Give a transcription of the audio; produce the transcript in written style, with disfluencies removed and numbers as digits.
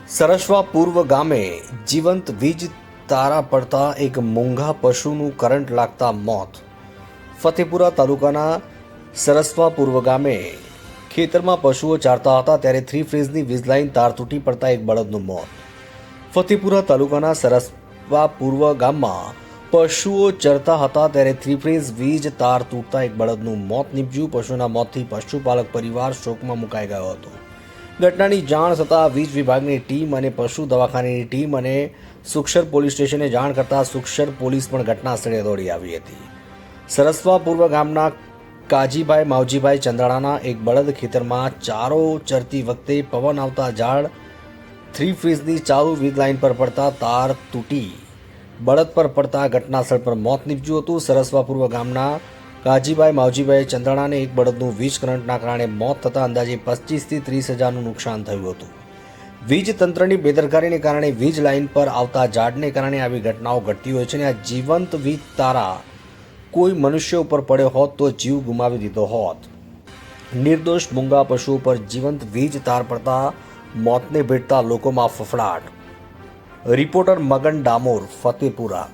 સરસવા પૂર્વ ગામે જીવંત વીજ તારા પડતા એક મૂંગા પશુનું કરંટ લાગતા મોત. ફતેપુરા તાલુકાના સરસવા પૂર્વ ગામે ખેતરમાં પશુઓ ચારતા હતા ત્યારે થ્રી ફેઝની વીજ લાઇન તાર તૂટી પડતા એક બળદનું મોત. ફતેપુરા તાલુકાના સરસવા પૂર્વ ગામમાં પશુઓ ચરતા હતા ત્યારે થ્રી ફેઝ વીજ તાર તૂટતા એક બળદનું મોત નીપજ્યું. પશુના મોતથી પશુપાલક પરિવાર શોકમાં મુકાઈ ગયો હતો. ઘટનાની જાણ થતાં વીજ વિભાગની ટીમ અને પશુ દવાખાનાની ટીમ અને સુખસર પોલીસ સ્ટેશને જાણ કરતાં સુખસર પોલીસ પણ ઘટના સ્થળે દોડી આવી હતી. સરસવા પૂર્વ ગામના કાજીભાઈ માવજીભાઈ ચંદ્રાણાના એક બળદ ખેતરમાં ચારો ચરતી વખતે પવન આવતા ઝાડ થ્રી ફેઝની ચાલુ વીજ લાઇન પર પડતા તાર તૂટી બળદ પર પડતા ઘટના સ્થળ પર મોત નીપજ્યું હતું. સરસવા પૂર્વ ગામના કાજીભાઈ માવજીભાઈ ચંદ્રાણાને એક બળદનું વીજ કરંટના કારણે મોત થતાં અંદાજે 25 થી 30 હજારનું નુકસાન થયું હતું. વીજ તંત્રની બેદરકારીને કારણે વીજ લાઇન પર આવતા ઝાડને કારણે આવી ઘટનાઓ ઘટતી હોય છે અને આ જીવંત વીજ તારા કોઈ મનુષ્ય ઉપર પડ્યો હોત તો જીવ ગુમાવી દીધો હોત. નિર્દોષ મૂંગા પશુ ઉપર જીવંત વીજ તાર પડતા મોતને ભેટતા લોકોમાં ફફડાટ. રિપોર્ટર મગન ડામોર, ફતેપુરા.